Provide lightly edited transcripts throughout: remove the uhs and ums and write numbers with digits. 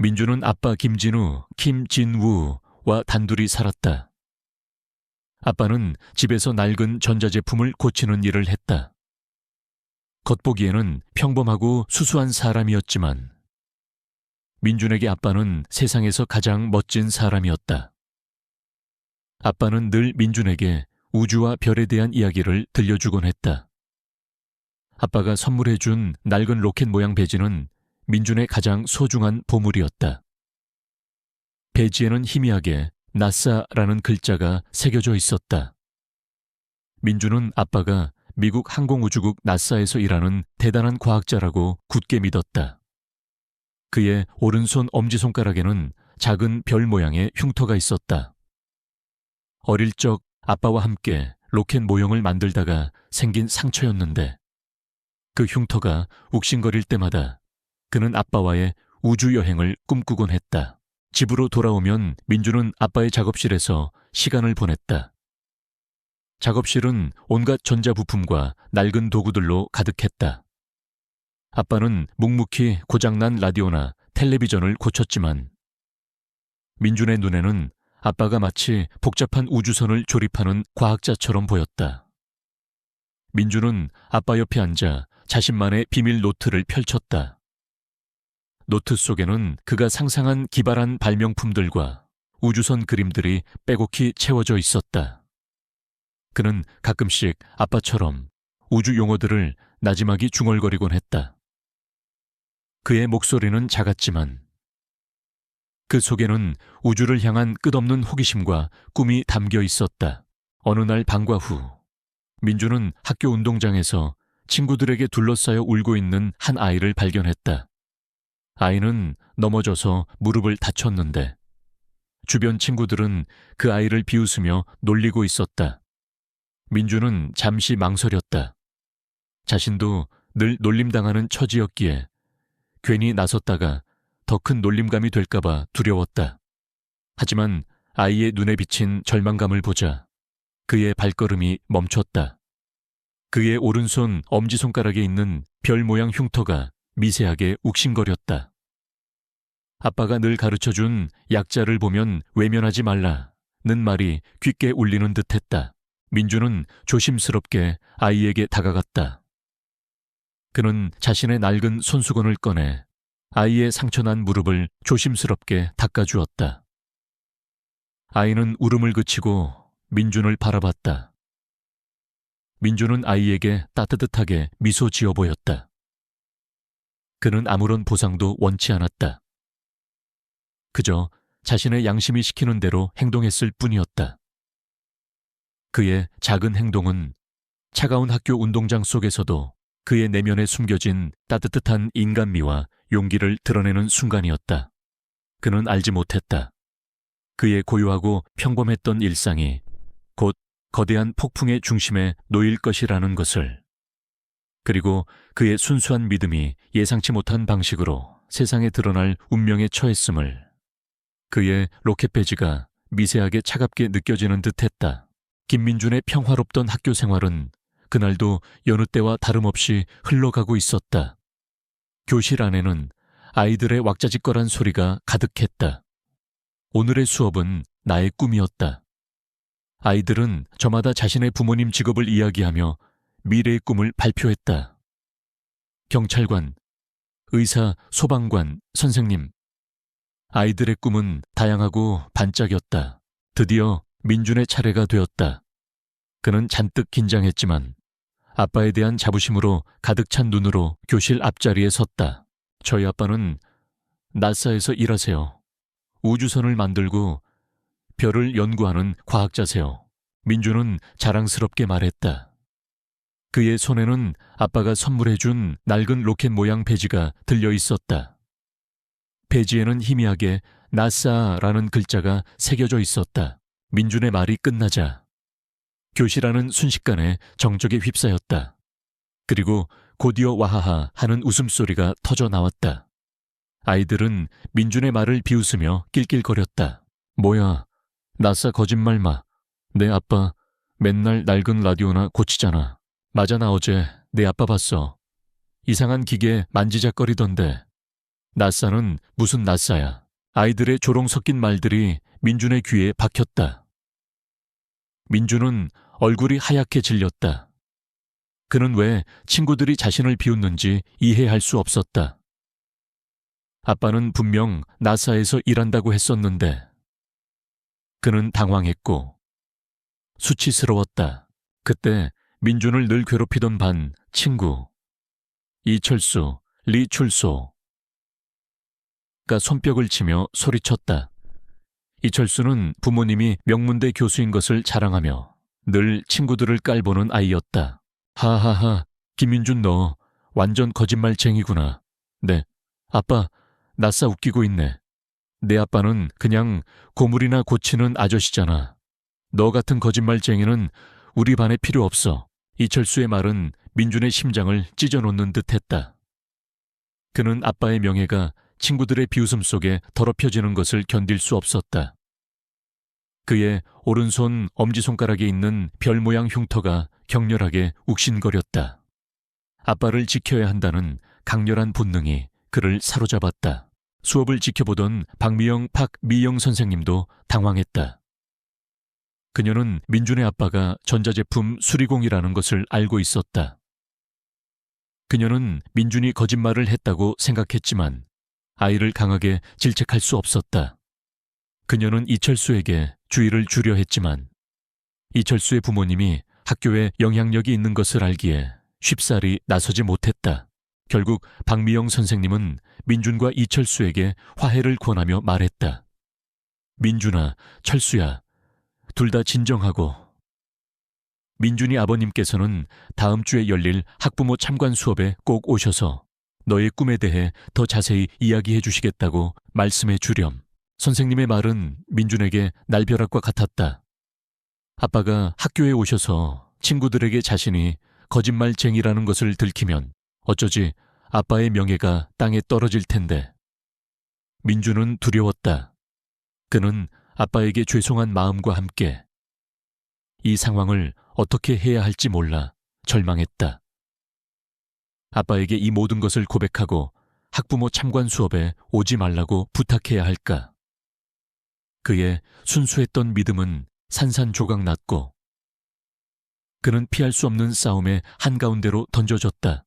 민주는 아빠 김진우, 김진우와 단둘이 살았다. 아빠는 집에서 낡은 전자제품을 고치는 일을 했다. 겉보기에는 평범하고 수수한 사람이었지만 민준에게 아빠는 세상에서 가장 멋진 사람이었다. 아빠는 늘 민준에게 우주와 별에 대한 이야기를 들려주곤 했다. 아빠가 선물해준 낡은 로켓 모양 배지는 민준의 가장 소중한 보물이었다. 배지에는 희미하게 나사라는 글자가 새겨져 있었다. 민준은 아빠가 미국 항공우주국 나사에서 일하는 대단한 과학자라고 굳게 믿었다. 그의 오른손 엄지손가락에는 작은 별 모양의 흉터가 있었다. 어릴 적 아빠와 함께 로켓 모형을 만들다가 생긴 상처였는데 그 흉터가 욱신거릴 때마다 그는 아빠와의 우주여행을 꿈꾸곤 했다. 집으로 돌아오면 민주는 아빠의 작업실에서 시간을 보냈다. 작업실은 온갖 전자부품과 낡은 도구들로 가득했다. 아빠는 묵묵히 고장난 라디오나 텔레비전을 고쳤지만 민준의 눈에는 아빠가 마치 복잡한 우주선을 조립하는 과학자처럼 보였다. 민준은 아빠 옆에 앉아 자신만의 비밀 노트를 펼쳤다. 노트 속에는 그가 상상한 기발한 발명품들과 우주선 그림들이 빼곡히 채워져 있었다. 그는 가끔씩 아빠처럼 우주 용어들을 나지막이 중얼거리곤 했다. 그의 목소리는 작았지만 그 속에는 우주를 향한 끝없는 호기심과 꿈이 담겨 있었다. 어느 날 방과 후 민주는 학교 운동장에서 친구들에게 둘러싸여 울고 있는 한 아이를 발견했다. 아이는 넘어져서 무릎을 다쳤는데 주변 친구들은 그 아이를 비웃으며 놀리고 있었다. 민주는 잠시 망설였다. 자신도 늘 놀림당하는 처지였기에 괜히 나섰다가 더 큰 놀림감이 될까봐 두려웠다. 하지만 아이의 눈에 비친 절망감을 보자 그의 발걸음이 멈췄다. 그의 오른손 엄지손가락에 있는 별 모양 흉터가 미세하게 욱신거렸다. 아빠가 늘 가르쳐준 약자를 보면 외면하지 말라는 말이 귓게 울리는 듯했다. 민주는 조심스럽게 아이에게 다가갔다. 그는 자신의 낡은 손수건을 꺼내 아이의 상처난 무릎을 조심스럽게 닦아주었다. 아이는 울음을 그치고 민준을 바라봤다. 민준은 아이에게 따뜻하게 미소 지어 보였다. 그는 아무런 보상도 원치 않았다. 그저 자신의 양심이 시키는 대로 행동했을 뿐이었다. 그의 작은 행동은 차가운 학교 운동장 속에서도 그의 내면에 숨겨진 따뜻한 인간미와 용기를 드러내는 순간이었다. 그는 알지 못했다. 그의 고요하고 평범했던 일상이 곧 거대한 폭풍의 중심에 놓일 것이라는 것을. 그리고 그의 순수한 믿음이 예상치 못한 방식으로 세상에 드러날 운명에 처했음을. 그의 로켓 배지가 미세하게 차갑게 느껴지는 듯했다. 김민준의 평화롭던 학교 생활은 그날도 여느 때와 다름없이 흘러가고 있었다. 교실 안에는 아이들의 왁자지껄한 소리가 가득했다. 오늘의 수업은 나의 꿈이었다. 아이들은 저마다 자신의 부모님 직업을 이야기하며 미래의 꿈을 발표했다. 경찰관, 의사, 소방관, 선생님. 아이들의 꿈은 다양하고 반짝였다. 드디어 민준의 차례가 되었다. 그는 잔뜩 긴장했지만 아빠에 대한 자부심으로 가득 찬 눈으로 교실 앞자리에 섰다. 저희 아빠는 나사에서 일하세요. 우주선을 만들고 별을 연구하는 과학자세요. 민준은 자랑스럽게 말했다. 그의 손에는 아빠가 선물해준 낡은 로켓 모양 배지가 들려 있었다. 배지에는 희미하게 나사라는 글자가 새겨져 있었다. 민준의 말이 끝나자 교실 안은 순식간에 정적에 휩싸였다. 그리고 곧이어 와하하 하는 웃음소리가 터져 나왔다. 아이들은 민준의 말을 비웃으며 낄낄거렸다. 뭐야, 나사 거짓말 마. 내 아빠 맨날 낡은 라디오나 고치잖아. 맞아, 나 어제 내 아빠 봤어. 이상한 기계 만지작거리던데. 나싸는 무슨 나싸야. 아이들의 조롱 섞인 말들이 민준의 귀에 박혔다. 민준은 얼굴이 하얗게 질렸다. 그는 왜 친구들이 자신을 비웃는지 이해할 수 없었다. 아빠는 분명 나사에서 일한다고 했었는데 그는 당황했고 수치스러웠다. 그때 민준을 늘 괴롭히던 반 친구 이철수, 리출소가 손뼉을 치며 소리쳤다. 이철수는 부모님이 명문대 교수인 것을 자랑하며 늘 친구들을 깔보는 아이였다. 하하하, 김민준 너 완전 거짓말쟁이구나. 네, 아빠 나싸 웃기고 있네. 내 아빠는 그냥 고물이나 고치는 아저씨잖아. 너 같은 거짓말쟁이는 우리 반에 필요 없어. 이철수의 말은 민준의 심장을 찢어놓는 듯했다. 그는 아빠의 명예가 친구들의 비웃음 속에 더럽혀지는 것을 견딜 수 없었다. 그의 오른손 엄지손가락에 있는 별 모양 흉터가 격렬하게 욱신거렸다. 아빠를 지켜야 한다는 강렬한 본능이 그를 사로잡았다. 수업을 지켜보던 박미영 박미영 선생님도 당황했다. 그녀는 민준의 아빠가 전자제품 수리공이라는 것을 알고 있었다. 그녀는 민준이 거짓말을 했다고 생각했지만 아이를 강하게 질책할 수 없었다. 그녀는 이철수에게 주의를 주려 했지만 이철수의 부모님이 학교에 영향력이 있는 것을 알기에 쉽사리 나서지 못했다. 결국 박미영 선생님은 민준과 이철수에게 화해를 권하며 말했다. 민준아, 철수야, 둘 다 진정하고. 민준이 아버님께서는 다음 주에 열릴 학부모 참관 수업에 꼭 오셔서 너의 꿈에 대해 더 자세히 이야기해 주시겠다고 말씀해 주렴. 선생님의 말은 민준에게 날벼락과 같았다. 아빠가 학교에 오셔서 친구들에게 자신이 거짓말쟁이라는 것을 들키면 어쩌지 아빠의 명예가 땅에 떨어질 텐데. 민준은 두려웠다. 그는 아빠에게 죄송한 마음과 함께 이 상황을 어떻게 해야 할지 몰라 절망했다. 아빠에게 이 모든 것을 고백하고 학부모 참관 수업에 오지 말라고 부탁해야 할까? 그의 순수했던 믿음은 산산조각 났고 그는 피할 수 없는 싸움의 한가운데로 던져졌다.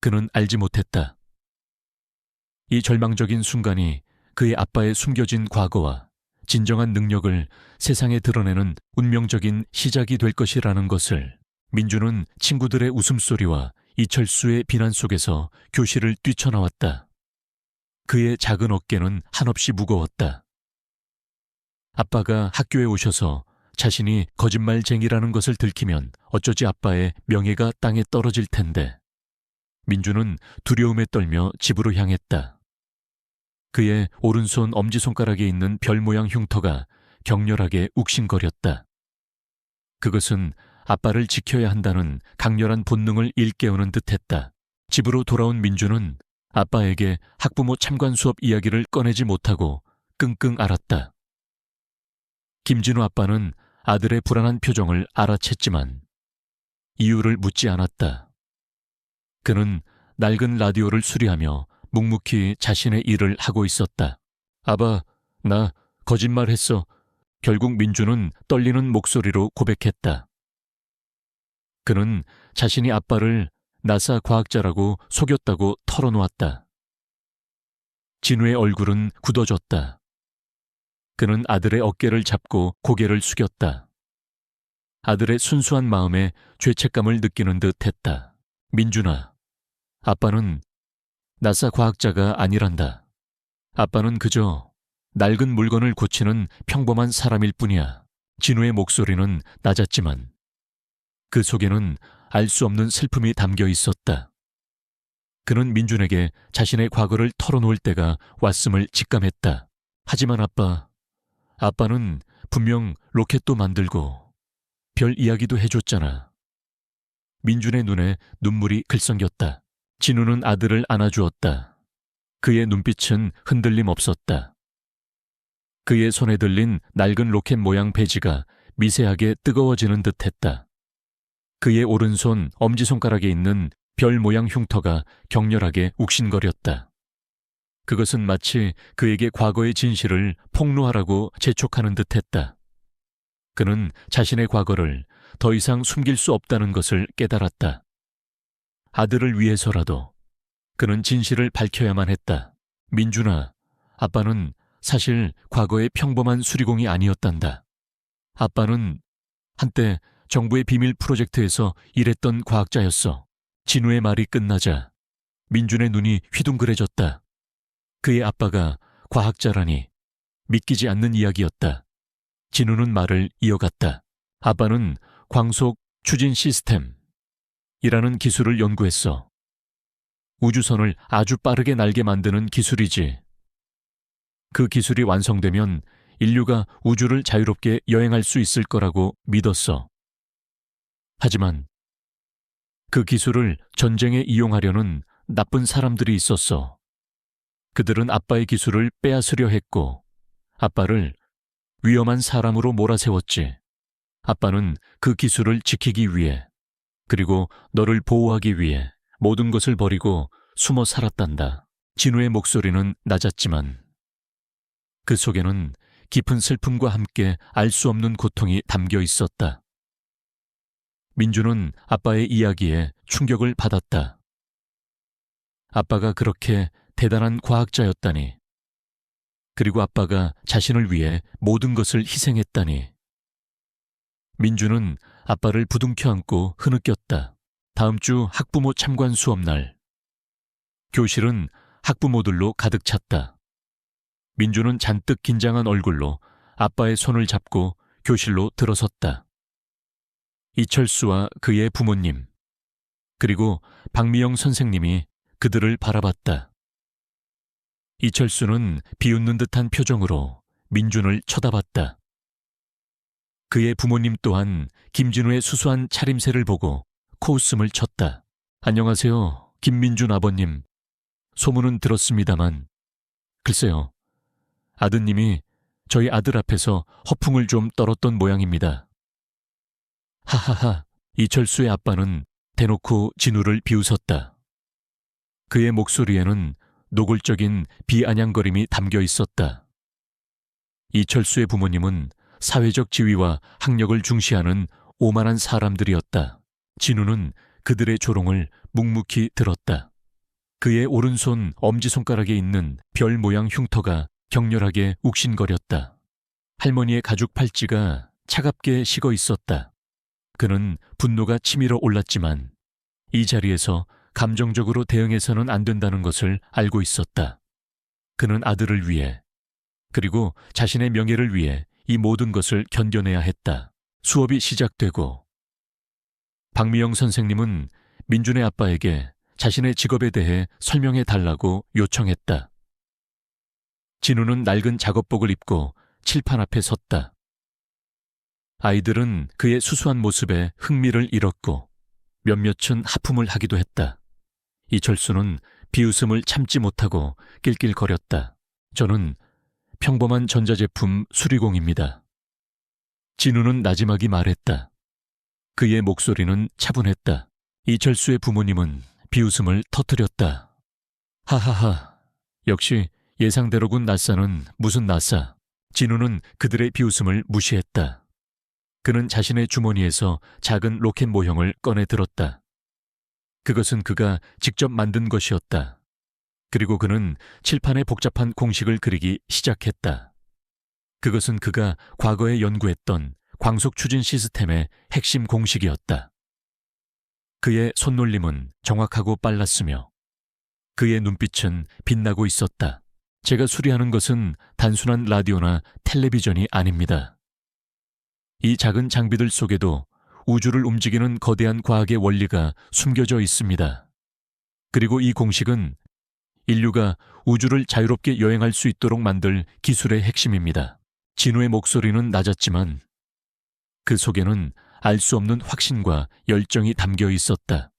그는 알지 못했다. 이 절망적인 순간이 그의 아빠의 숨겨진 과거와 진정한 능력을 세상에 드러내는 운명적인 시작이 될 것이라는 것을. 민준은 친구들의 웃음소리와 이철수의 비난 속에서 교실을 뛰쳐나왔다. 그의 작은 어깨는 한없이 무거웠다. 아빠가 학교에 오셔서 자신이 거짓말쟁이라는 것을 들키면 어쩌지 아빠의 명예가 땅에 떨어질 텐데. 민준은 두려움에 떨며 집으로 향했다. 그의 오른손 엄지손가락에 있는 별 모양 흉터가 격렬하게 욱신거렸다. 그것은 아빠를 지켜야 한다는 강렬한 본능을 일깨우는 듯했다. 집으로 돌아온 민준은 아빠에게 학부모 참관 수업 이야기를 꺼내지 못하고 끙끙 앓았다. 김진우 아빠는 아들의 불안한 표정을 알아챘지만 이유를 묻지 않았다. 그는 낡은 라디오를 수리하며 묵묵히 자신의 일을 하고 있었다. 아바, 나 거짓말했어. 결국 민준은 떨리는 목소리로 고백했다. 그는 자신이 아빠를 나사 과학자라고 속였다고 털어놓았다. 진우의 얼굴은 굳어졌다. 그는 아들의 어깨를 잡고 고개를 숙였다. 아들의 순수한 마음에 죄책감을 느끼는 듯 했다. 민준아, 아빠는 나사 과학자가 아니란다. 아빠는 그저 낡은 물건을 고치는 평범한 사람일 뿐이야. 진우의 목소리는 낮았지만 그 속에는 알 수 없는 슬픔이 담겨 있었다. 그는 민준에게 자신의 과거를 털어놓을 때가 왔음을 직감했다. 하지만 아빠는 분명 로켓도 만들고 별 이야기도 해줬잖아. 민준의 눈에 눈물이 글썽겼다. 진우는 아들을 안아주었다. 그의 눈빛은 흔들림 없었다. 그의 손에 들린 낡은 로켓 모양 배지가 미세하게 뜨거워지는 듯했다. 그의 오른손 엄지손가락에 있는 별 모양 흉터가 격렬하게 욱신거렸다. 그것은 마치 그에게 과거의 진실을 폭로하라고 재촉하는 듯했다. 그는 자신의 과거를 더 이상 숨길 수 없다는 것을 깨달았다. 아들을 위해서라도 그는 진실을 밝혀야만 했다. 민준아, 아빠는 사실 과거의 평범한 수리공이 아니었단다. 아빠는 한때 정부의 비밀 프로젝트에서 일했던 과학자였어. 진우의 말이 끝나자 민준의 눈이 휘둥그레졌다. 그의 아빠가 과학자라니 믿기지 않는 이야기였다. 진우는 말을 이어갔다. 아빠는 광속 추진 시스템이라는 기술을 연구했어. 우주선을 아주 빠르게 날게 만드는 기술이지. 그 기술이 완성되면 인류가 우주를 자유롭게 여행할 수 있을 거라고 믿었어. 하지만 그 기술을 전쟁에 이용하려는 나쁜 사람들이 있었어. 그들은 아빠의 기술을 빼앗으려 했고 아빠를 위험한 사람으로 몰아세웠지. 아빠는 그 기술을 지키기 위해 그리고 너를 보호하기 위해 모든 것을 버리고 숨어 살았단다. 진우의 목소리는 낮았지만 그 속에는 깊은 슬픔과 함께 알 수 없는 고통이 담겨 있었다. 민주는 아빠의 이야기에 충격을 받았다. 아빠가 그렇게 대단한 과학자였다니. 그리고 아빠가 자신을 위해 모든 것을 희생했다니. 민주는 아빠를 부둥켜 안고 흐느꼈다. 다음 주 학부모 참관 수업날. 교실은 학부모들로 가득 찼다. 민주는 잔뜩 긴장한 얼굴로 아빠의 손을 잡고 교실로 들어섰다. 이철수와 그의 부모님, 그리고 박미영 선생님이 그들을 바라봤다. 이철수는 비웃는 듯한 표정으로 민준을 쳐다봤다. 그의 부모님 또한 김진우의 수수한 차림새를 보고 코웃음을 쳤다. 안녕하세요, 김민준 아버님. 소문은 들었습니다만 글쎄요, 아드님이 저희 아들 앞에서 허풍을 좀 떨었던 모양입니다. 하하하. 이철수의 아빠는 대놓고 진우를 비웃었다. 그의 목소리에는 노골적인 비아냥거림이 담겨 있었다. 이철수의 부모님은 사회적 지위와 학력을 중시하는 오만한 사람들이었다. 진우는 그들의 조롱을 묵묵히 들었다. 그의 오른손 엄지손가락에 있는 별 모양 흉터가 격렬하게 욱신거렸다. 할머니의 가죽 팔찌가 차갑게 식어 있었다. 그는 분노가 치밀어 올랐지만 이 자리에서 감정적으로 대응해서는 안 된다는 것을 알고 있었다. 그는 아들을 위해 그리고 자신의 명예를 위해 이 모든 것을 견뎌내야 했다. 수업이 시작되고 박미영 선생님은 민준의 아빠에게 자신의 직업에 대해 설명해 달라고 요청했다. 진우는 낡은 작업복을 입고 칠판 앞에 섰다. 아이들은 그의 수수한 모습에 흥미를 잃었고 몇몇은 하품을 하기도 했다. 이철수는 비웃음을 참지 못하고 낄낄거렸다. 저는 평범한 전자제품 수리공입니다. 진우는 나지막이 말했다. 그의 목소리는 차분했다. 이철수의 부모님은 비웃음을 터뜨렸다. 하하하. 역시 예상대로군. 낯사는 무슨 낯사. 진우는 그들의 비웃음을 무시했다. 그는 자신의 주머니에서 작은 로켓 모형을 꺼내 들었다. 그것은 그가 직접 만든 것이었다. 그리고 그는 칠판에 복잡한 공식을 그리기 시작했다. 그것은 그가 과거에 연구했던 광속 추진 시스템의 핵심 공식이었다. 그의 손놀림은 정확하고 빨랐으며 그의 눈빛은 빛나고 있었다. 제가 수리하는 것은 단순한 라디오나 텔레비전이 아닙니다. 이 작은 장비들 속에도 우주를 움직이는 거대한 과학의 원리가 숨겨져 있습니다. 그리고 이 공식은 인류가 우주를 자유롭게 여행할 수 있도록 만들 기술의 핵심입니다. 진우의 목소리는 낮았지만 그 속에는 알 수 없는 확신과 열정이 담겨 있었다.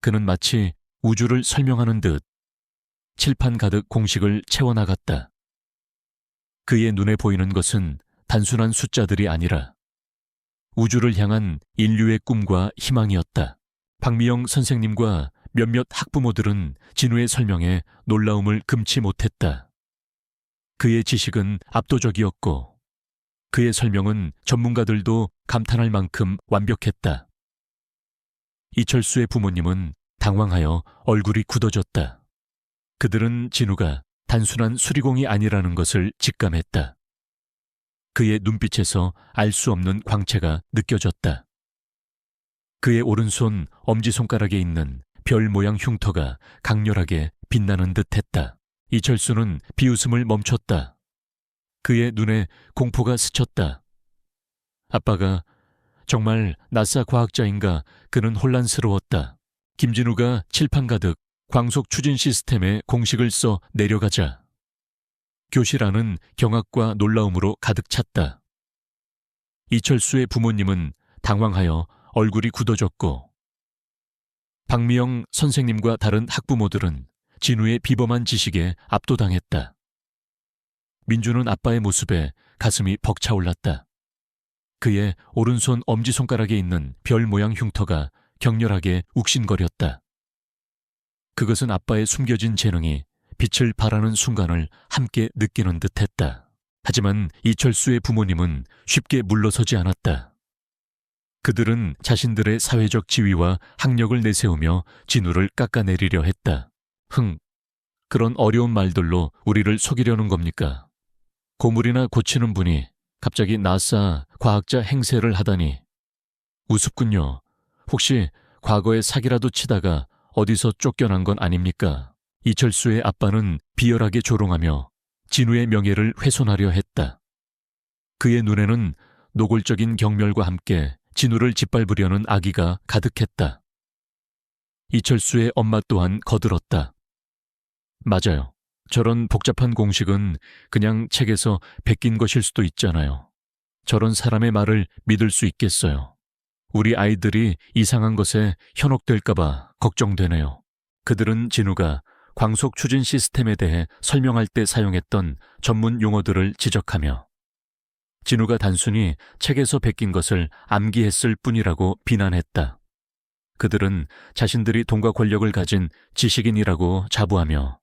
그는 마치 우주를 설명하는 듯 칠판 가득 공식을 채워나갔다. 그의 눈에 보이는 것은 단순한 숫자들이 아니라 우주를 향한 인류의 꿈과 희망이었다. 박미영 선생님과 몇몇 학부모들은 진우의 설명에 놀라움을 금치 못했다. 그의 지식은 압도적이었고 그의 설명은 전문가들도 감탄할 만큼 완벽했다. 이철수의 부모님은 당황하여 얼굴이 굳어졌다. 그들은 진우가 단순한 수리공이 아니라는 것을 직감했다. 그의 눈빛에서 알 수 없는 광채가 느껴졌다. 그의 오른손 엄지손가락에 있는 별 모양 흉터가 강렬하게 빛나는 듯했다. 이철수는 비웃음을 멈췄다. 그의 눈에 공포가 스쳤다. 아빠가 정말 나사 과학자인가 그는 혼란스러웠다. 김진우가 칠판 가득 광속 추진 시스템에 공식을 써 내려가자 교실 안은 경악과 놀라움으로 가득 찼다. 이철수의 부모님은 당황하여 얼굴이 굳어졌고 박미영 선생님과 다른 학부모들은 진우의 비범한 지식에 압도당했다. 민주는 아빠의 모습에 가슴이 벅차올랐다. 그의 오른손 엄지손가락에 있는 별 모양 흉터가 격렬하게 욱신거렸다. 그것은 아빠의 숨겨진 재능이 빛을 발하는 순간을 함께 느끼는 듯했다. 하지만 이철수의 부모님은 쉽게 물러서지 않았다. 그들은 자신들의 사회적 지위와 학력을 내세우며 진우를 깎아내리려 했다. 그런 어려운 말들로 우리를 속이려는 겁니까? 고물이나 고치는 분이 갑자기 나사 과학자 행세를 하다니 우습군요. 혹시 과거에 사기라도 치다가 어디서 쫓겨난 건 아닙니까? 이철수의 아빠는 비열하게 조롱하며 진우의 명예를 훼손하려 했다. 그의 눈에는 노골적인 경멸과 함께 진우를 짓밟으려는 악의가 가득했다. 이철수의 엄마 또한 거들었다. 맞아요. 저런 복잡한 공식은 그냥 책에서 베낀 것일 수도 있잖아요. 저런 사람의 말을 믿을 수 있겠어요. 우리 아이들이 이상한 것에 현혹될까봐 걱정되네요. 그들은 진우가 광속 추진 시스템에 대해 설명할 때 사용했던 전문 용어들을 지적하며 진우가 단순히 책에서 베낀 것을 암기했을 뿐이라고 비난했다. 그들은 자신들이 돈과 권력을 가진 지식인이라고 자부하며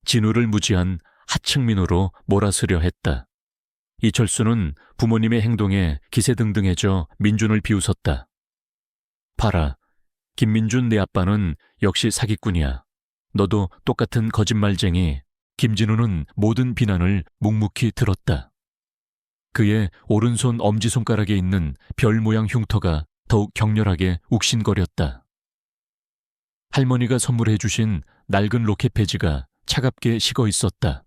진우를 무지한 하층민으로 몰아쓰려 했다. 이철수는 부모님의 행동에 기세등등해져 민준을 비웃었다. 봐라, 김민준 내 아빠는 역시 사기꾼이야. 너도 똑같은 거짓말쟁이. 김진우는 모든 비난을 묵묵히 들었다. 그의 오른손 엄지손가락에 있는 별 모양 흉터가 더욱 격렬하게 욱신거렸다. 할머니가 선물해 주신 낡은 로켓 배지가 차갑게 식어 있었다.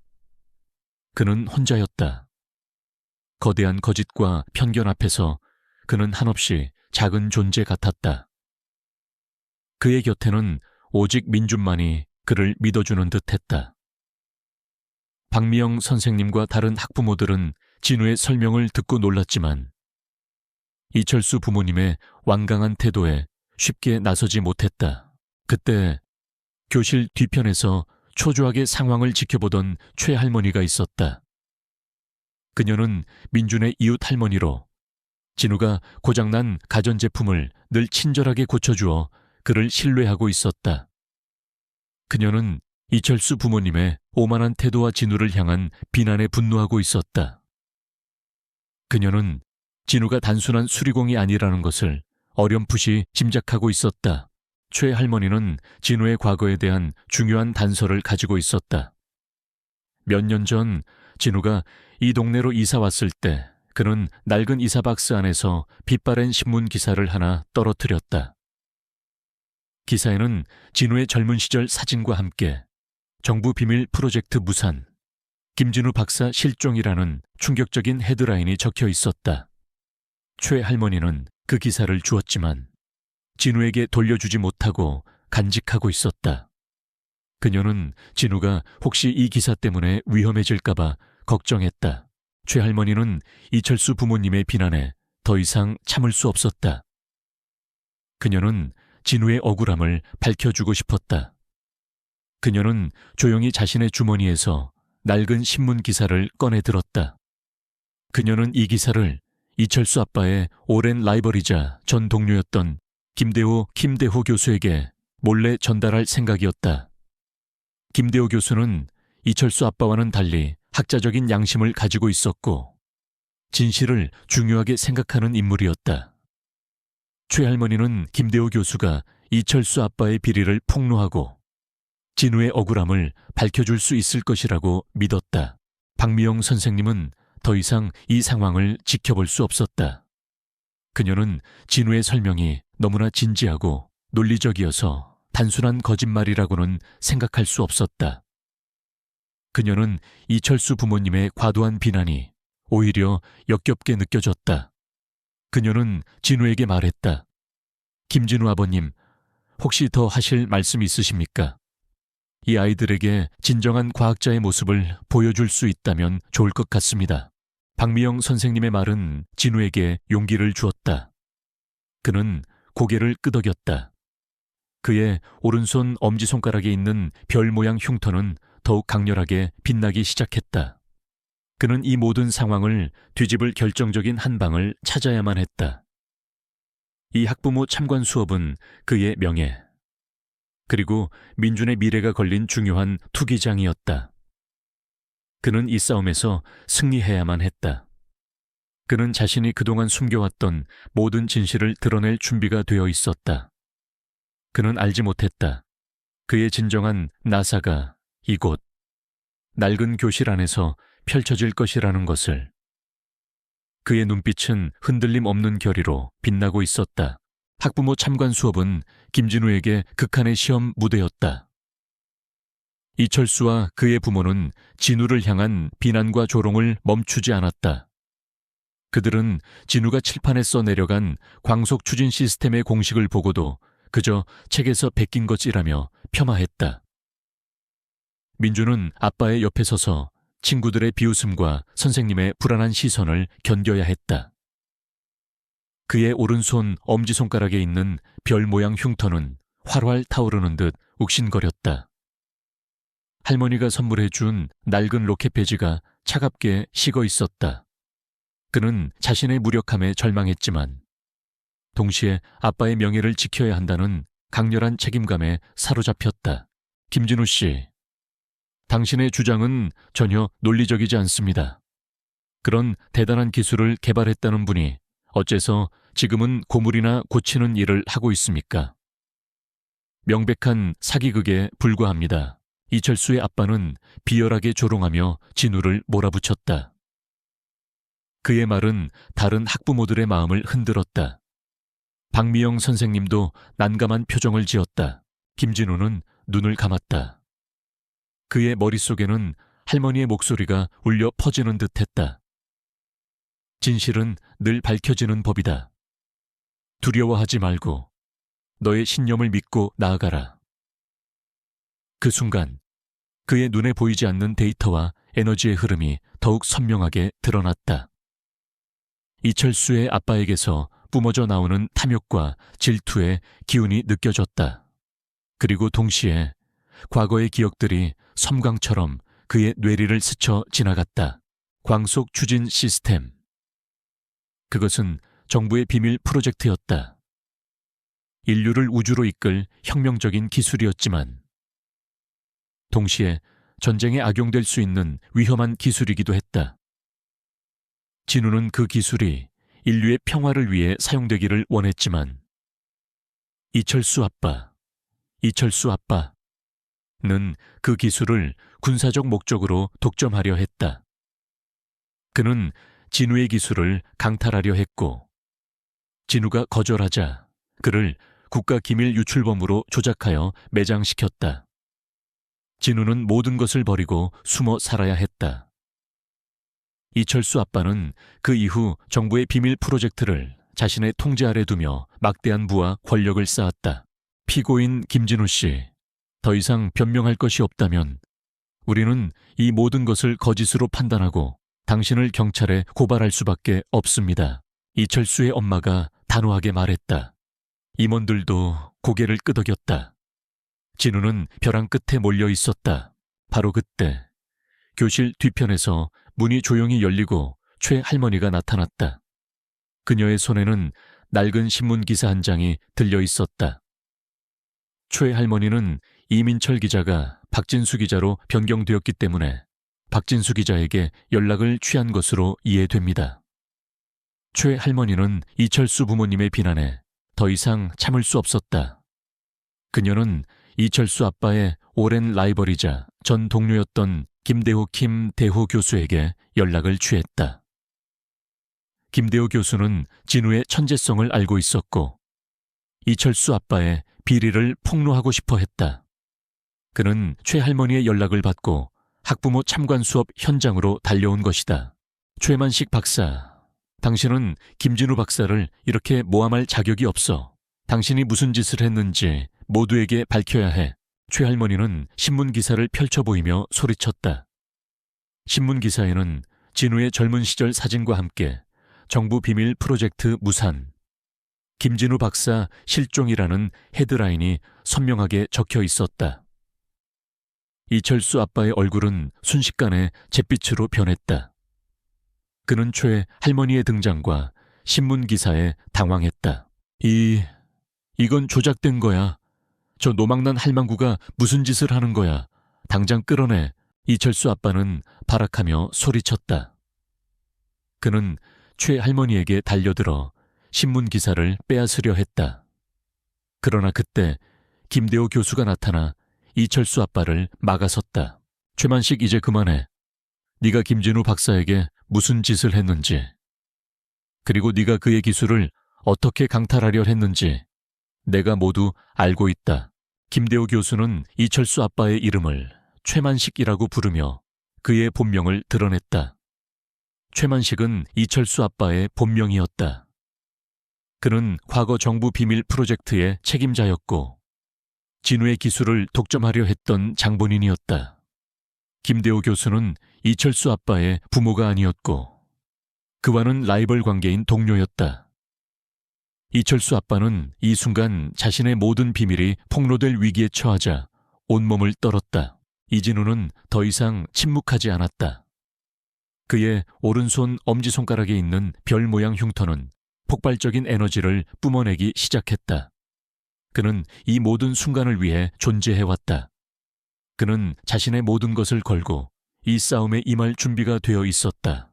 그는 혼자였다. 거대한 거짓과 편견 앞에서 그는 한없이 작은 존재 같았다. 그의 곁에는 오직 민준만이 그를 믿어주는 듯했다. 박미영 선생님과 다른 학부모들은 진우의 설명을 듣고 놀랐지만 이철수 부모님의 완강한 태도에 쉽게 나서지 못했다. 그때 교실 뒤편에서 초조하게 상황을 지켜보던 최 할머니가 있었다. 그녀는 민준의 이웃 할머니로 진우가 고장난 가전제품을 늘 친절하게 고쳐주어 그를 신뢰하고 있었다. 그녀는 이철수 부모님의 오만한 태도와 진우를 향한 비난에 분노하고 있었다. 그녀는 진우가 단순한 수리공이 아니라는 것을 어렴풋이 짐작하고 있었다. 최 할머니는 진우의 과거에 대한 중요한 단서를 가지고 있었다. 몇 년 전 진우가 이 동네로 이사 왔을 때 그는 낡은 이사박스 안에서 빛바랜 신문 기사를 하나 떨어뜨렸다. 기사에는 진우의 젊은 시절 사진과 함께 정부 비밀 프로젝트 무산, 김진우 박사 실종이라는 충격적인 헤드라인이 적혀 있었다. 최 할머니는 그 기사를 주었지만 진우에게 돌려주지 못하고 간직하고 있었다. 그녀는 진우가 혹시 이 기사 때문에 위험해질까봐 걱정했다. 최 할머니는 이철수 부모님의 비난에 더 이상 참을 수 없었다. 그녀는 진우의 억울함을 밝혀주고 싶었다. 그녀는 조용히 자신의 주머니에서 낡은 신문 기사를 꺼내 들었다. 그녀는 이 기사를 이철수 아빠의 오랜 라이벌이자 전 동료였던 김대호 교수에게 몰래 전달할 생각이었다. 김대호 교수는 이철수 아빠와는 달리 학자적인 양심을 가지고 있었고 진실을 중요하게 생각하는 인물이었다. 최할머니는 김대호 교수가 이철수 아빠의 비리를 폭로하고 진우의 억울함을 밝혀줄 수 있을 것이라고 믿었다. 박미영 선생님은 더 이상 이 상황을 지켜볼 수 없었다. 그녀는 진우의 설명이 너무나 진지하고 논리적이어서 단순한 거짓말이라고는 생각할 수 없었다. 그녀는 이철수 부모님의 과도한 비난이 오히려 역겹게 느껴졌다. 그녀는 진우에게 말했다. 김진우 아버님, 혹시 더 하실 말씀 있으십니까? 이 아이들에게 진정한 과학자의 모습을 보여줄 수 있다면 좋을 것 같습니다. 박미영 선생님의 말은 진우에게 용기를 주었다. 그는 고개를 끄덕였다. 그의 오른손 엄지손가락에 있는 별 모양 흉터는 더욱 강렬하게 빛나기 시작했다. 그는 이 모든 상황을 뒤집을 결정적인 한 방을 찾아야만 했다. 이 학부모 참관 수업은 그의 명예, 그리고 민준의 미래가 걸린 중요한 투기장이었다. 그는 이 싸움에서 승리해야만 했다. 그는 자신이 그동안 숨겨왔던 모든 진실을 드러낼 준비가 되어 있었다. 그는 알지 못했다. 그의 진정한 나사가 이곳 낡은 교실 안에서 펼쳐질 것이라는 것을. 그의 눈빛은 흔들림 없는 결의로 빛나고 있었다. 학부모 참관 수업은 김진우에게 극한의 시험 무대였다. 이철수와 그의 부모는 진우를 향한 비난과 조롱을 멈추지 않았다. 그들은 진우가 칠판에 써내려간 광속 추진 시스템의 공식을 보고도 그저 책에서 베낀 것이라며 폄하했다. 민주는 아빠의 옆에 서서 친구들의 비웃음과 선생님의 불안한 시선을 견뎌야 했다. 그의 오른손 엄지손가락에 있는 별 모양 흉터는 활활 타오르는 듯 욱신거렸다. 할머니가 선물해 준 낡은 로켓 배지가 차갑게 식어 있었다. 그는 자신의 무력함에 절망했지만 동시에 아빠의 명예를 지켜야 한다는 강렬한 책임감에 사로잡혔다. 김진우 씨, 당신의 주장은 전혀 논리적이지 않습니다. 그런 대단한 기술을 개발했다는 분이 어째서 지금은 고물이나 고치는 일을 하고 있습니까? 명백한 사기극에 불과합니다. 이철수의 아빠는 비열하게 조롱하며 진우를 몰아붙였다. 그의 말은 다른 학부모들의 마음을 흔들었다. 박미영 선생님도 난감한 표정을 지었다. 김진우는 눈을 감았다. 그의 머릿속에는 할머니의 목소리가 울려 퍼지는 듯했다. 진실은 늘 밝혀지는 법이다. 두려워하지 말고 너의 신념을 믿고 나아가라. 그 순간 그의 눈에 보이지 않는 데이터와 에너지의 흐름이 더욱 선명하게 드러났다. 이철수의 아빠에게서 뿜어져 나오는 탐욕과 질투의 기운이 느껴졌다. 그리고 동시에 과거의 기억들이 섬광처럼 그의 뇌리를 스쳐 지나갔다. 광속 추진 시스템. 그것은 정부의 비밀 프로젝트였다. 인류를 우주로 이끌 혁명적인 기술이었지만 동시에 전쟁에 악용될 수 있는 위험한 기술이기도 했다. 진우는 그 기술이 인류의 평화를 위해 사용되기를 원했지만 이철수 아빠는 그 기술을 군사적 목적으로 독점하려 했다. 그는 진우의 기술을 강탈하려 했고 진우가 거절하자 그를 국가기밀유출범으로 조작하여 매장시켰다. 진우는 모든 것을 버리고 숨어 살아야 했다. 이철수 아빠는 그 이후 정부의 비밀 프로젝트를 자신의 통제 아래 두며 막대한 부와 권력을 쌓았다. 피고인 김진우 씨, 더 이상 변명할 것이 없다면 우리는 이 모든 것을 거짓으로 판단하고 당신을 경찰에 고발할 수밖에 없습니다. 이철수의 엄마가 단호하게 말했다. 임원들도 고개를 끄덕였다. 진우는 벼랑 끝에 몰려 있었다. 바로 그때 교실 뒤편에서 문이 조용히 열리고 최 할머니가 나타났다. 그녀의 손에는 낡은 신문 기사 한 장이 들려 있었다. 최 할머니는 이민철 기자가 박진수 기자로 변경되었기 때문에 박진수 기자에게 연락을 취한 것으로 이해됩니다. 최 할머니는 이철수 부모님의 비난에 더 이상 참을 수 없었다. 그녀는 이철수 아빠의 오랜 라이벌이자 전 동료였던 김대호 대호 교수에게 연락을 취했다. 김대호 교수는 진우의 천재성을 알고 있었고 이철수 아빠의 비리를 폭로하고 싶어 했다. 그는 최 할머니의 연락을 받고 학부모 참관 수업 현장으로 달려온 것이다. 최만식 박사, 당신은 김진우 박사를 이렇게 모함할 자격이 없어. 당신이 무슨 짓을 했는지 모두에게 밝혀야 해. 최 할머니는 신문 기사를 펼쳐 보이며 소리쳤다. 신문 기사에는 진우의 젊은 시절 사진과 함께 정부 비밀 프로젝트 무산, 김진우 박사 실종이라는 헤드라인이 선명하게 적혀 있었다. 이철수 아빠의 얼굴은 순식간에 잿빛으로 변했다. 그는 최 할머니의 등장과 신문 기사에 당황했다. 이건 조작된 거야. 저 노망난 할망구가 무슨 짓을 하는 거야. 당장 끌어내. 이철수 아빠는 발악하며 소리쳤다. 그는 최 할머니에게 달려들어 신문 기사를 빼앗으려 했다. 그러나 그때 김대호 교수가 나타나 이철수 아빠를 막아섰다. 최만식, 이제 그만해. 네가 김진우 박사에게 무슨 짓을 했는지, 그리고 네가 그의 기술을 어떻게 강탈하려 했는지 내가 모두 알고 있다. 김대호 교수는 이철수 아빠의 이름을 최만식이라고 부르며 그의 본명을 드러냈다. 최만식은 이철수 아빠의 본명이었다. 그는 과거 정부 비밀 프로젝트의 책임자였고 진우의 기술을 독점하려 했던 장본인이었다. 김대호 교수는 이철수 아빠의 부모가 아니었고 그와는 라이벌 관계인 동료였다. 이철수 아빠는 이 순간 자신의 모든 비밀이 폭로될 위기에 처하자 온몸을 떨었다. 이진우는 더 이상 침묵하지 않았다. 그의 오른손 엄지손가락에 있는 별 모양 흉터는 폭발적인 에너지를 뿜어내기 시작했다. 그는 이 모든 순간을 위해 존재해왔다. 그는 자신의 모든 것을 걸고 이 싸움에 임할 준비가 되어 있었다.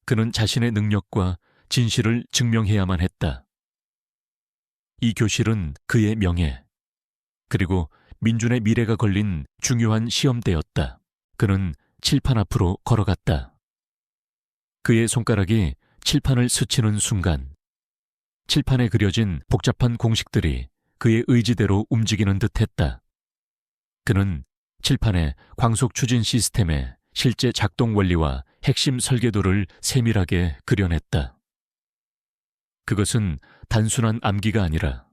그는 자신의 능력과 진실을 증명해야만 했다. 이 교실은 그의 명예, 그리고 민준의 미래가 걸린 중요한 시험대였다. 그는 칠판 앞으로 걸어갔다. 그의 손가락이 칠판을 스치는 순간 칠판에 그려진 복잡한 공식들이 그의 의지대로 움직이는 듯했다. 그는 칠판에 광속 추진 시스템의 실제 작동 원리와 핵심 설계도를 세밀하게 그려냈다. 그것은 단순한 암기가 아니라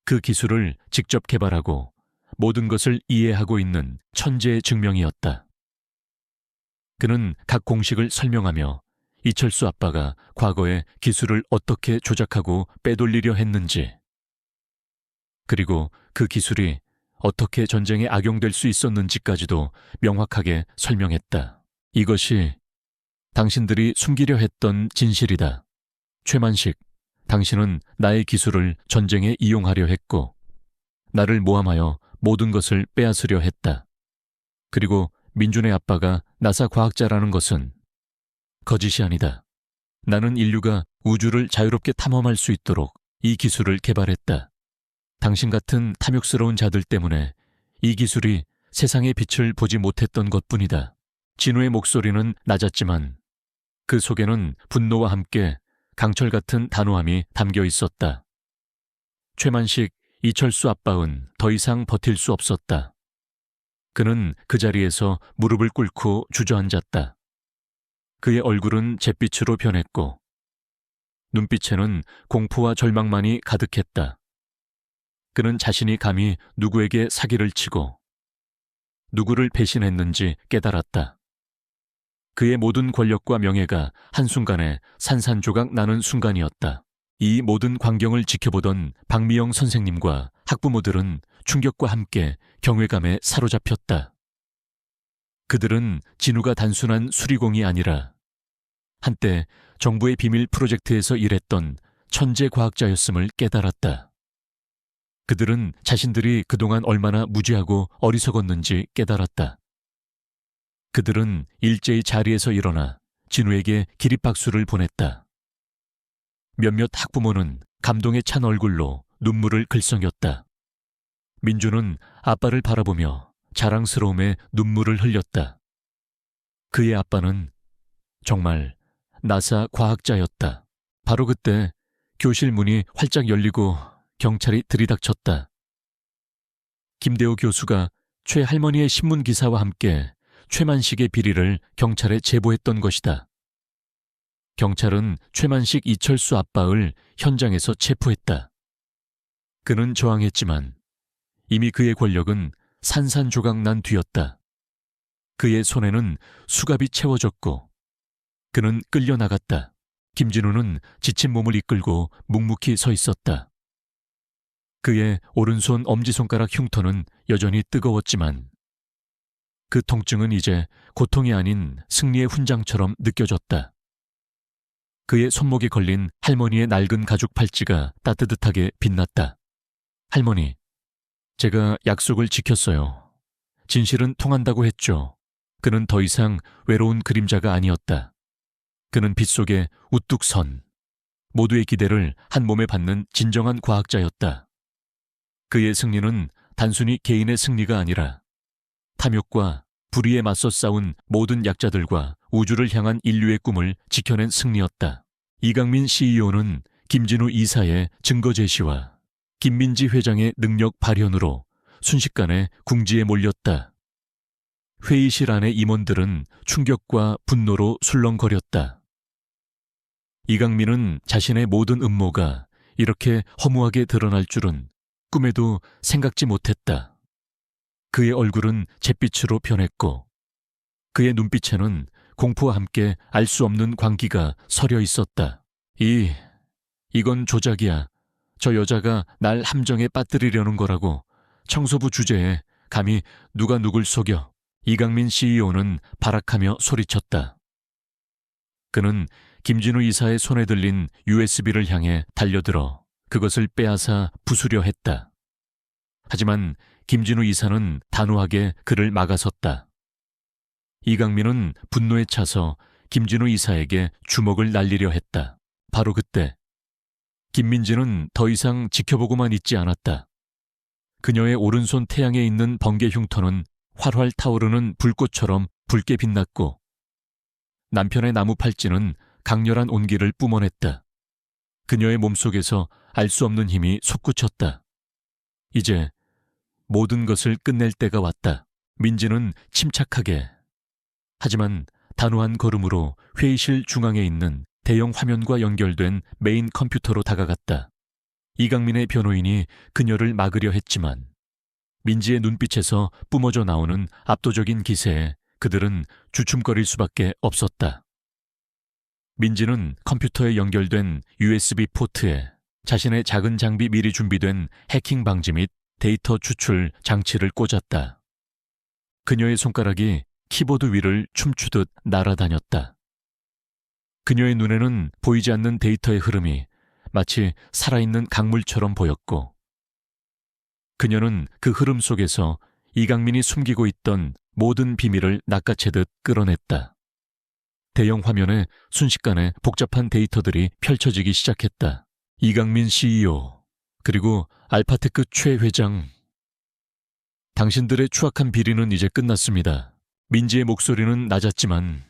그 기술을 직접 개발하고 모든 것을 이해하고 있는 천재의 증명이었다. 그는 각 공식을 설명하며 이철수 아빠가 과거에 기술을 어떻게 조작하고 빼돌리려 했는지, 그리고 그 기술이 어떻게 전쟁에 악용될 수 있었는지까지도 명확하게 설명했다. 이것이 당신들이 숨기려 했던 진실이다. 최만식, 당신은 나의 기술을 전쟁에 이용하려 했고 나를 모함하여 모든 것을 빼앗으려 했다. 그리고 민준의 아빠가 나사 과학자라는 것은 거짓이 아니다. 나는 인류가 우주를 자유롭게 탐험할 수 있도록 이 기술을 개발했다. 당신 같은 탐욕스러운 자들 때문에 이 기술이 세상의 빛을 보지 못했던 것뿐이다. 진우의 목소리는 낮았지만 그 속에는 분노와 함께 강철 같은 단호함이 담겨 있었다. 최만식, 이철수 아빠는 더 이상 버틸 수 없었다. 그는 그 자리에서 무릎을 꿇고 주저앉았다. 그의 얼굴은 잿빛으로 변했고 눈빛에는 공포와 절망만이 가득했다. 그는 자신이 감히 누구에게 사기를 치고 누구를 배신했는지 깨달았다. 그의 모든 권력과 명예가 한순간에 산산조각 나는 순간이었다. 이 모든 광경을 지켜보던 박미영 선생님과 학부모들은 충격과 함께 경외감에 사로잡혔다. 그들은 진우가 단순한 수리공이 아니라 한때 정부의 비밀 프로젝트에서 일했던 천재 과학자였음을 깨달았다. 그들은 자신들이 그동안 얼마나 무지하고 어리석었는지 깨달았다. 그들은 일제히 자리에서 일어나 진우에게 기립박수를 보냈다. 몇몇 학부모는 감동에 찬 얼굴로 눈물을 글썽였다. 민주는 아빠를 바라보며 자랑스러움에 눈물을 흘렸다. 그의 아빠는 정말 나사 과학자였다. 바로 그때 교실 문이 활짝 열리고 경찰이 들이닥쳤다. 김대호 교수가 최 할머니의 신문 기사와 함께 최만식의 비리를 경찰에 제보했던 것이다. 경찰은 최만식 이철수 아빠를 현장에서 체포했다. 그는 저항했지만 이미 그의 권력은 산산조각 난 뒤였다. 그의 손에는 수갑이 채워졌고 그는 끌려나갔다. 김진우는 지친 몸을 이끌고 묵묵히 서 있었다. 그의 오른손 엄지손가락 흉터는 여전히 뜨거웠지만 그 통증은 이제 고통이 아닌 승리의 훈장처럼 느껴졌다. 그의 손목에 걸린 할머니의 낡은 가죽 팔찌가 따뜻하게 빛났다. 할머니, 제가 약속을 지켰어요. 진실은 통한다고 했죠. 그는 더 이상 외로운 그림자가 아니었다. 그는 빛 속에 우뚝 선, 모두의 기대를 한 몸에 받는 진정한 과학자였다. 그의 승리는 단순히 개인의 승리가 아니라 탐욕과 불의에 맞서 싸운 모든 약자들과 우주를 향한 인류의 꿈을 지켜낸 승리였다. 이강민 CEO는 김진우 이사의 증거 제시와 김민지 회장의 능력 발현으로 순식간에 궁지에 몰렸다. 회의실 안의 임원들은 충격과 분노로 술렁거렸다. 이강민은 자신의 모든 음모가 이렇게 허무하게 드러날 줄은 꿈에도 생각지 못했다. 그의 얼굴은 잿빛으로 변했고 그의 눈빛에는 공포와 함께 알 수 없는 광기가 서려 있었다. 이건 조작이야. 저 여자가 날 함정에 빠뜨리려는 거라고. 청소부 주제에 감히 누가 누굴 속여. 이강민 CEO는 발악하며 소리쳤다. 그는 김진우 이사의 손에 들린 USB를 향해 달려들어 그것을 빼앗아 부수려 했다. 하지만 김진우 이사는 단호하게 그를 막아섰다. 이강민은 분노에 차서 김진우 이사에게 주먹을 날리려 했다. 바로 그때 김민지는 더 이상 지켜보고만 있지 않았다. 그녀의 오른손 태양에 있는 번개 흉터는 활활 타오르는 불꽃처럼 붉게 빛났고 남편의 나무 팔찌는 강렬한 온기를 뿜어냈다. 그녀의 몸속에서 알 수 없는 힘이 솟구쳤다. 이제 모든 것을 끝낼 때가 왔다. 민지는 침착하게 하지만 단호한 걸음으로 회의실 중앙에 있는 대형 화면과 연결된 메인 컴퓨터로 다가갔다. 이강민의 변호인이 그녀를 막으려 했지만 민지의 눈빛에서 뿜어져 나오는 압도적인 기세에 그들은 주춤거릴 수밖에 없었다. 민지는 컴퓨터에 연결된 USB 포트에 자신의 작은 장비 미리 준비된 해킹 방지 및 데이터 추출 장치를 꽂았다. 그녀의 손가락이 키보드 위를 춤추듯 날아다녔다. 그녀의 눈에는 보이지 않는 데이터의 흐름이 마치 살아있는 강물처럼 보였고 그녀는 그 흐름 속에서 이강민이 숨기고 있던 모든 비밀을 낚아채듯 끌어냈다. 대형 화면에 순식간에 복잡한 데이터들이 펼쳐지기 시작했다. 이강민 CEO, 그리고 알파테크 최 회장. 당신들의 추악한 비리는 이제 끝났습니다. 민지의 목소리는 낮았지만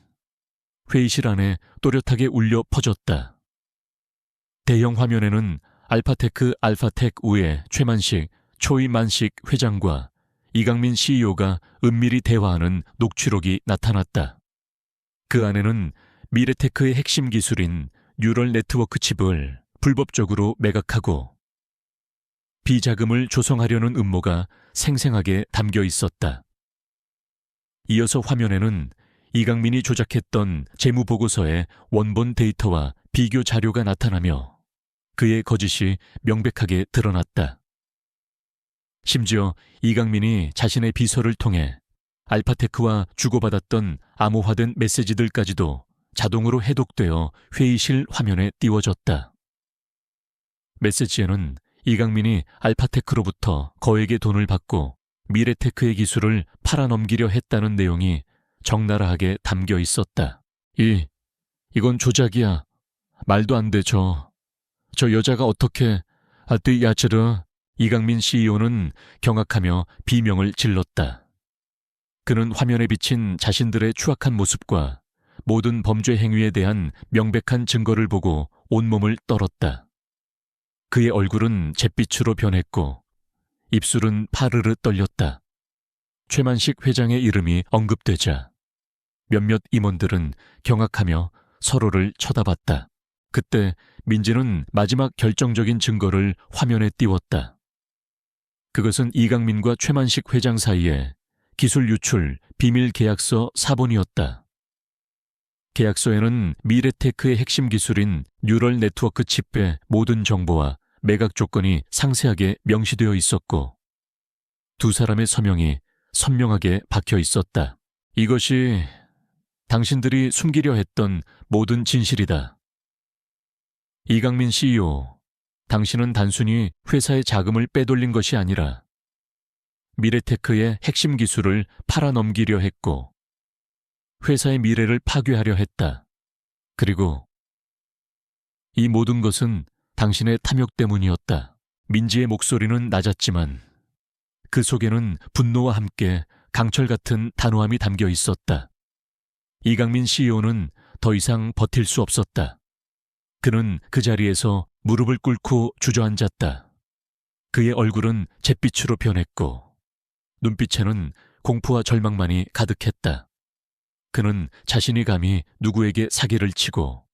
회의실 안에 또렷하게 울려 퍼졌다. 대형 화면에는 알파테크 알파텍 우의 최만식, 초이만식 회장과 이강민 CEO가 은밀히 대화하는 녹취록이 나타났다. 그 안에는 미래테크의 핵심 기술인 뉴럴 네트워크 칩을 불법적으로 매각하고 비자금을 조성하려는 음모가 생생하게 담겨 있었다. 이어서 화면에는 이강민이 조작했던 재무보고서의 원본 데이터와 비교 자료가 나타나며 그의 거짓이 명백하게 드러났다. 심지어 이강민이 자신의 비서를 통해 알파테크와 주고받았던 암호화된 메시지들까지도 자동으로 해독되어 회의실 화면에 띄워졌다. 메시지에는 이강민이 알파테크로부터 거액의 돈을 받고 미래테크의 기술을 팔아넘기려 했다는 내용이 적나라하게 담겨 있었다. 이건 조작이야. 말도 안 돼, 저 여자가 어떻게, 야츠르. 이강민 CEO는 경악하며 비명을 질렀다. 그는 화면에 비친 자신들의 추악한 모습과 모든 범죄 행위에 대한 명백한 증거를 보고 온몸을 떨었다. 그의 얼굴은 잿빛으로 변했고 입술은 파르르 떨렸다. 최만식 회장의 이름이 언급되자 몇몇 임원들은 경악하며 서로를 쳐다봤다. 그때 민지는 마지막 결정적인 증거를 화면에 띄웠다. 그것은 이강민과 최만식 회장 사이에 기술 유출 비밀 계약서 사본이었다. 계약서에는 미래테크의 핵심 기술인 뉴럴 네트워크 칩의 모든 정보와 매각 조건이 상세하게 명시되어 있었고 두 사람의 서명이 선명하게 박혀 있었다. 이것이 당신들이 숨기려 했던 모든 진실이다. 이강민 CEO, 당신은 단순히 회사의 자금을 빼돌린 것이 아니라 미래테크의 핵심 기술을 팔아넘기려 했고 회사의 미래를 파괴하려 했다. 그리고 이 모든 것은 당신의 탐욕 때문이었다. 민지의 목소리는 낮았지만 그 속에는 분노와 함께 강철 같은 단호함이 담겨 있었다. 이강민 CEO는 더 이상 버틸 수 없었다. 그는 그 자리에서 무릎을 꿇고 주저앉았다. 그의 얼굴은 잿빛으로 변했고 눈빛에는 공포와 절망만이 가득했다. 그는 자신이 감히 누구에게 사기를 치고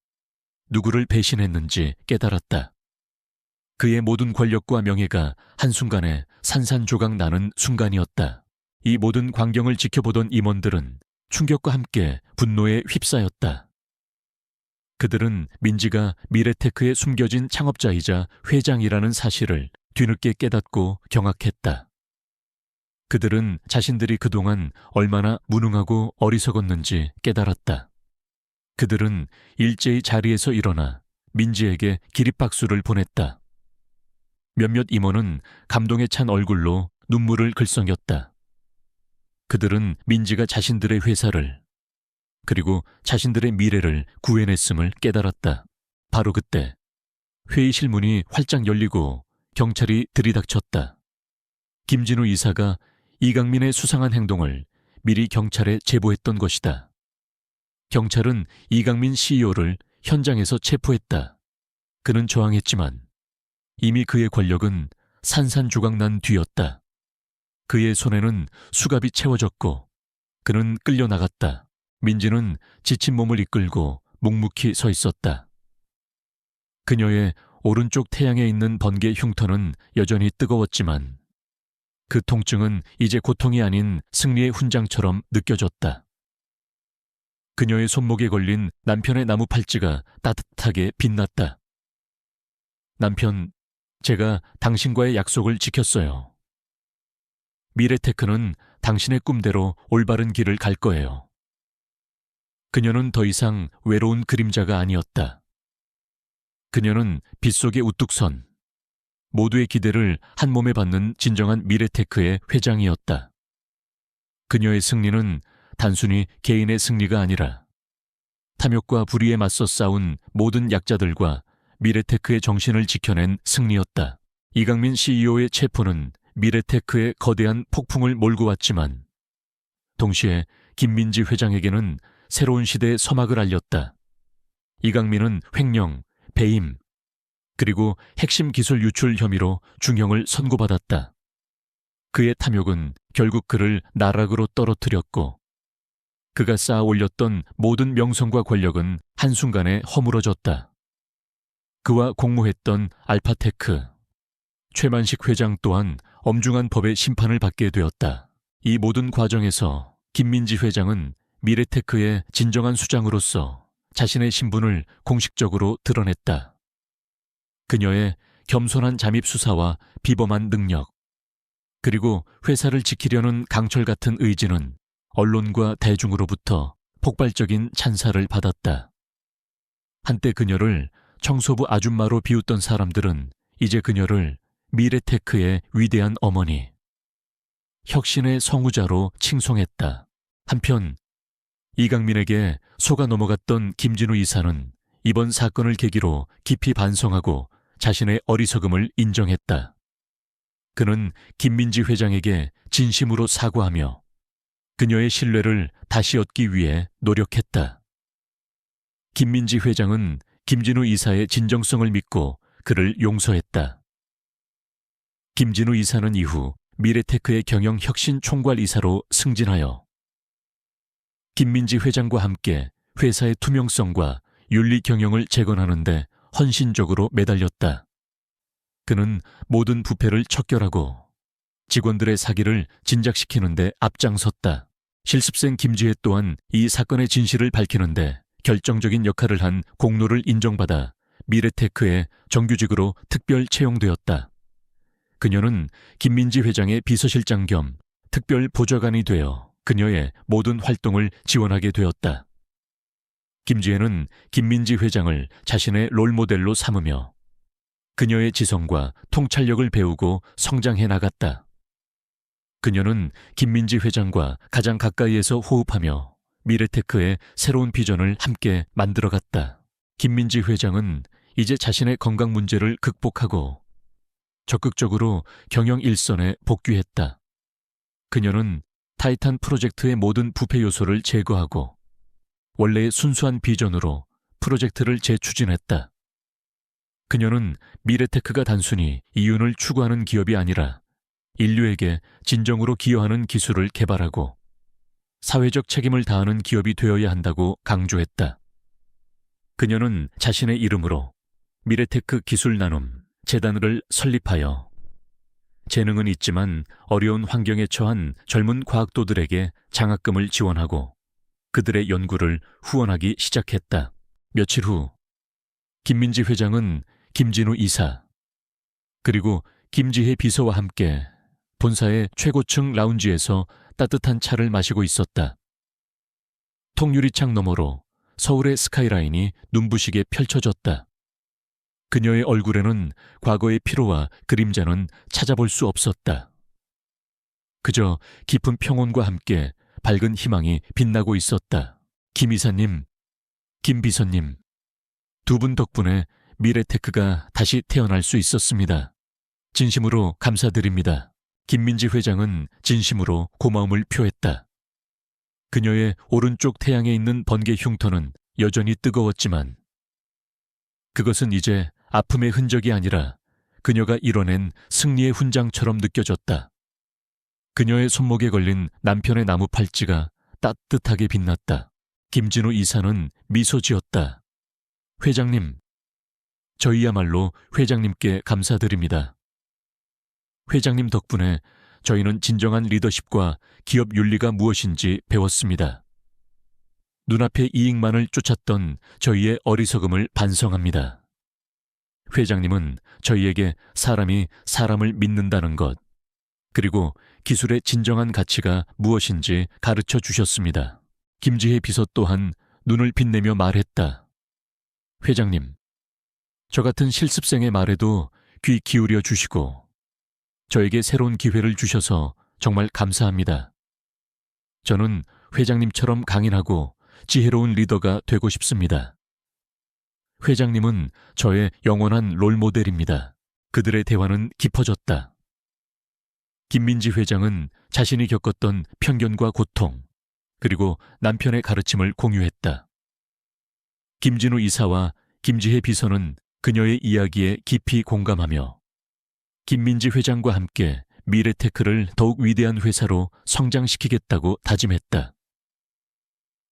누구를 배신했는지 깨달았다. 그의 모든 권력과 명예가 한순간에 산산조각 나는 순간이었다. 이 모든 광경을 지켜보던 임원들은 충격과 함께 분노에 휩싸였다. 그들은 민지가 미래테크에 숨겨진 창업자이자 회장이라는 사실을 뒤늦게 깨닫고 경악했다. 그들은 자신들이 그동안 얼마나 무능하고 어리석었는지 깨달았다. 그들은 일제히 자리에서 일어나 민지에게 기립박수를 보냈다. 몇몇 임원은 감동에 찬 얼굴로 눈물을 글썽였다. 그들은 민지가 자신들의 회사를 그리고 자신들의 미래를 구해냈음을 깨달았다. 바로 그때 회의실 문이 활짝 열리고 경찰이 들이닥쳤다. 김진우 이사가 이강민의 수상한 행동을 미리 경찰에 제보했던 것이다. 경찰은 이강민 CEO를 현장에서 체포했다. 그는 저항했지만 이미 그의 권력은 산산조각난 뒤였다. 그의 손에는 수갑이 채워졌고 그는 끌려나갔다. 민지는 지친 몸을 이끌고 묵묵히 서 있었다. 그녀의 오른쪽 태양에 있는 번개 흉터는 여전히 뜨거웠지만 그 통증은 이제 고통이 아닌 승리의 훈장처럼 느껴졌다. 그녀의 손목에 걸린 남편의 나무 팔찌가 따뜻하게 빛났다. 남편, 제가 당신과의 약속을 지켰어요. 미래테크는 당신의 꿈대로 올바른 길을 갈 거예요. 그녀는 더 이상 외로운 그림자가 아니었다. 그녀는 빗속에 우뚝 선 모두의 기대를 한 몸에 받는 진정한 미래테크의 회장이었다. 그녀의 승리는 단순히 개인의 승리가 아니라 탐욕과 불의에 맞서 싸운 모든 약자들과 미래테크의 정신을 지켜낸 승리였다. 이강민 CEO의 체포는 미래테크의 거대한 폭풍을 몰고 왔지만 동시에 김민지 회장에게는 새로운 시대의 서막을 알렸다. 이강민은 횡령, 배임, 그리고 핵심 기술 유출 혐의로 중형을 선고받았다. 그의 탐욕은 결국 그를 나락으로 떨어뜨렸고 그가 쌓아 올렸던 모든 명성과 권력은 한순간에 허물어졌다. 그와 공모했던 알파테크, 최만식 회장 또한 엄중한 법의 심판을 받게 되었다. 이 모든 과정에서 김민지 회장은 미래테크의 진정한 수장으로서 자신의 신분을 공식적으로 드러냈다. 그녀의 겸손한 잠입 수사와 비범한 능력, 그리고 회사를 지키려는 강철 같은 의지는 언론과 대중으로부터 폭발적인 찬사를 받았다. 한때 그녀를 청소부 아줌마로 비웃던 사람들은 이제 그녀를 미래테크의 위대한 어머니, 혁신의 성우자로 칭송했다. 한편 이강민에게 속아 넘어갔던 김진우 이사는 이번 사건을 계기로 깊이 반성하고 자신의 어리석음을 인정했다. 그는 김민지 회장에게 진심으로 사과하며 그녀의 신뢰를 다시 얻기 위해 노력했다. 김민지 회장은 김진우 이사의 진정성을 믿고 그를 용서했다. 김진우 이사는 이후 미래테크의 경영혁신 총괄이사로 승진하여 김민지 회장과 함께 회사의 투명성과 윤리 경영을 재건하는 데 헌신적으로 매달렸다. 그는 모든 부패를 척결하고 직원들의 사기를 진작시키는 데 앞장섰다. 실습생 김지혜 또한 이 사건의 진실을 밝히는 데 결정적인 역할을 한 공로를 인정받아 미래테크에 정규직으로 특별 채용되었다. 그녀는 김민지 회장의 비서실장 겸 특별 보좌관이 되어 그녀의 모든 활동을 지원하게 되었다. 김지혜는 김민지 회장을 자신의 롤모델로 삼으며 그녀의 지성과 통찰력을 배우고 성장해 나갔다. 그녀는 김민지 회장과 가장 가까이에서 호흡하며 미래테크의 새로운 비전을 함께 만들어갔다. 김민지 회장은 이제 자신의 건강 문제를 극복하고 적극적으로 경영 일선에 복귀했다. 그녀는 타이탄 프로젝트의 모든 부패 요소를 제거하고 원래의 순수한 비전으로 프로젝트를 재추진했다. 그녀는 미래테크가 단순히 이윤을 추구하는 기업이 아니라 인류에게 진정으로 기여하는 기술을 개발하고 사회적 책임을 다하는 기업이 되어야 한다고 강조했다. 그녀는 자신의 이름으로 미래테크 기술 나눔 재단을 설립하여 재능은 있지만 어려운 환경에 처한 젊은 과학도들에게 장학금을 지원하고 그들의 연구를 후원하기 시작했다. 며칠 후 김민지 회장은 김진우 이사 그리고 김지혜 비서와 함께 본사의 최고층 라운지에서 따뜻한 차를 마시고 있었다. 통유리창 너머로 서울의 스카이라인이 눈부시게 펼쳐졌다. 그녀의 얼굴에는 과거의 피로와 그림자는 찾아볼 수 없었다. 그저 깊은 평온과 함께 밝은 희망이 빛나고 있었다. 김 이사님, 김 비서님, 두 분 덕분에 미래테크가 다시 태어날 수 있었습니다. 진심으로 감사드립니다. 김민지 회장은 진심으로 고마움을 표했다. 그녀의 오른쪽 태양에 있는 번개 흉터는 여전히 뜨거웠지만 그것은 이제 아픔의 흔적이 아니라 그녀가 이뤄낸 승리의 훈장처럼 느껴졌다. 그녀의 손목에 걸린 남편의 나무 팔찌가 따뜻하게 빛났다. 김진우 이사는 미소 지었다. 회장님, 저희야말로 회장님께 감사드립니다. 회장님 덕분에 저희는 진정한 리더십과 기업 윤리가 무엇인지 배웠습니다. 눈앞의 이익만을 쫓았던 저희의 어리석음을 반성합니다. 회장님은 저희에게 사람이 사람을 믿는다는 것, 그리고 기술의 진정한 가치가 무엇인지 가르쳐 주셨습니다. 김지혜 비서 또한 눈을 빛내며 말했다. 회장님, 저 같은 실습생의 말에도 귀 기울여 주시고 저에게 새로운 기회를 주셔서 정말 감사합니다. 저는 회장님처럼 강인하고 지혜로운 리더가 되고 싶습니다. 회장님은 저의 영원한 롤모델입니다. 그들의 대화는 깊어졌다. 김민지 회장은 자신이 겪었던 편견과 고통, 그리고 남편의 가르침을 공유했다. 김진우 이사와 김지혜 비서는 그녀의 이야기에 깊이 공감하며 김민지 회장과 함께 미래테크를 더욱 위대한 회사로 성장시키겠다고 다짐했다.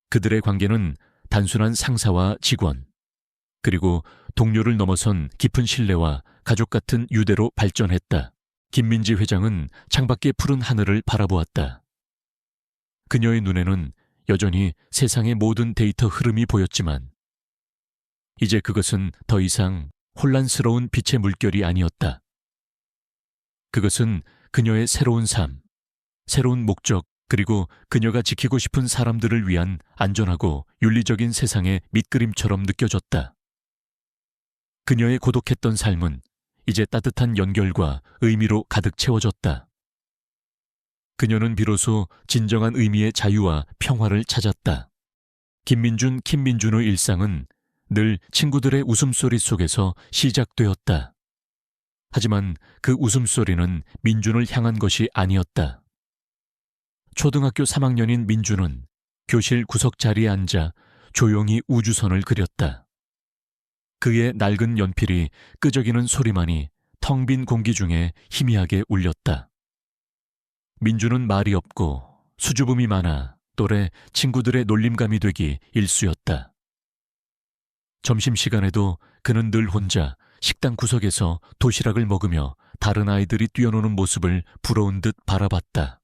그들의 관계는 단순한 상사와 직원, 그리고 동료를 넘어선 깊은 신뢰와 가족 같은 유대로 발전했다. 김민지 회장은 창밖의 푸른 하늘을 바라보았다. 그녀의 눈에는 여전히 세상의 모든 데이터 흐름이 보였지만 이제 그것은 더 이상 혼란스러운 빛의 물결이 아니었다. 그것은 그녀의 새로운 삶, 새로운 목적, 그리고 그녀가 지키고 싶은 사람들을 위한 안전하고 윤리적인 세상의 밑그림처럼 느껴졌다. 그녀의 고독했던 삶은 이제 따뜻한 연결과 의미로 가득 채워졌다. 그녀는 비로소 진정한 의미의 자유와 평화를 찾았다. 김민준, 김민준의 일상은 늘 친구들의 웃음소리 속에서 시작되었다. 하지만 그 웃음소리는 민준을 향한 것이 아니었다. 초등학교 3학년인 민준은 교실 구석 자리에 앉아 조용히 우주선을 그렸다. 그의 낡은 연필이 끄적이는 소리만이 텅 빈 공기 중에 희미하게 울렸다. 민준은 말이 없고 수줍음이 많아 또래 친구들의 놀림감이 되기 일쑤였다. 점심시간에도 그는 늘 혼자 식당 구석에서 도시락을 먹으며 다른 아이들이 뛰어노는 모습을 부러운 듯 바라봤다.